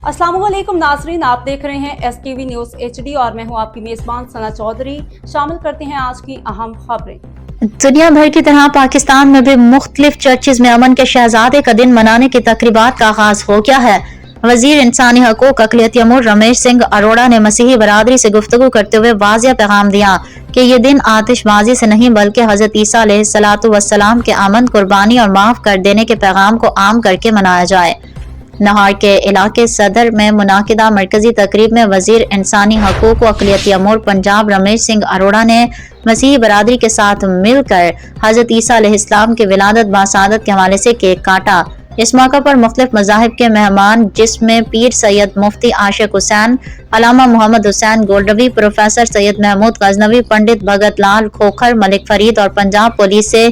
अस्सलाम वालेकुम नाज़रीन, आप देख रहे हैं SKV न्यूज़ HD और मैं हूं आपकी मेज़बान सना चौधरी। शामिल करते हैं आज की अहम खबरें। दुनिया भर की तरह पाकिस्तान में भी मुख्तलिफ चर्चेज में अमन के शहजादे का दिन मनाने की तकरीबात का आगाज हो गया है। वजीर इंसानी हकूक अक़लियती अमूर रमेश सिंह अरोड़ा ने मसीही बरादरी से गुफ्तगू करते हुए वाज़िया पैगाम दिया कि ये दिन आतिशबाजी से नहीं बल्कि हज़रत ईसा अलैहिस्सलातु वस्सलाम के अमन, कुर्बानी और माफ़ कर देने के पैगाम को आम करके मनाया जाए। नहार के इलाके सदर में मुनाकिदा मरकजी तकरीब में वजीर इंसानी हकूक व अक़लियती अमूर पंजाब रमेश सिंह अरोड़ा ने मसीही बरादरी के साथ मिलकर हज़रत ईसा अलैहिस्सलाम की विलादत बासादत के हवाले से केक काटा। इस मौका पर मुख्तलिफ मज़ाहिब के मेहमान जिसमें पीर सैयद मुफ्ती आशिक हुसैन, अलामा मोहम्मद हुसैन गोल्डवी, प्रोफेसर सैयद महमूद गजनवी, पंडित भगत लाल खोखर, मलिक फरीद और पंजाब पुलिस से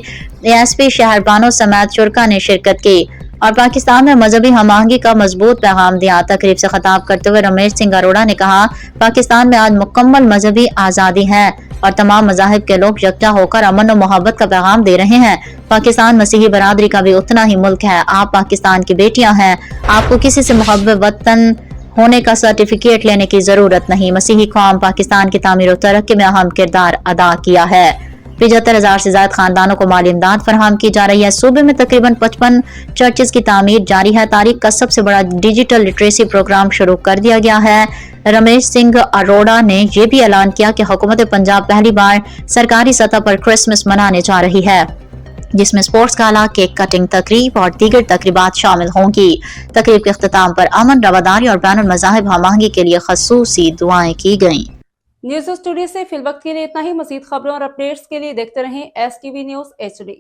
ASP शहरबानो समेत शुरका ने शिरकत की और पाकिस्तान में मजहबी हमआहंगी का मजबूत पैगाम दिया। तकरीब से खिताब करते हुए रमेश सिंह अरोड़ा ने कहा, पाकिस्तान में आज मुकम्मल मजहबी आज़ादी है और तमाम मज़ाहिब के लोग यकजा होकर अमन और मोहब्बत का पैगाम दे रहे हैं। पाकिस्तान मसीही बरादरी का भी उतना ही मुल्क है। आप पाकिस्तान की बेटियां हैं, आपको किसी से मुहब्बत वतन होने का सर्टिफिकेट लेने की जरूरत नहीं। मसीही कौम पाकिस्तान की तामीर और तरक्की में अहम किरदार अदा किया है। 75,000 से ज्यादा खानदानों को माली इमदाद फराहम की जा रही है। सूबे में तकरीबन 55 चर्चेज की तामीर जारी है। तारीख का सबसे बड़ा डिजिटल लिटरेसी प्रोग्राम शुरू कर दिया गया है। रमेश सिंह अरोड़ा ने यह भी ऐलान किया कि हुकूमत पंजाब पहली बार सरकारी सतह पर क्रिसमस मनाने जा रही है, जिसमें स्पोर्ट्स गाला, केक कटिंग तकरीब और दीगर तकरीबात शामिल होंगी। तकरीब के इख्तिताम पर अमन, रवादारी और बैनुल मज़ाहिब हमआहंगी के लिए खसूसी दुआएं की गईं। न्यूज़ स्टूडियो से फिल वक्त के लिए इतना ही। मज़ीद खबरों और अपडेट्स के लिए देखते रहें SKV न्यूज़ HD।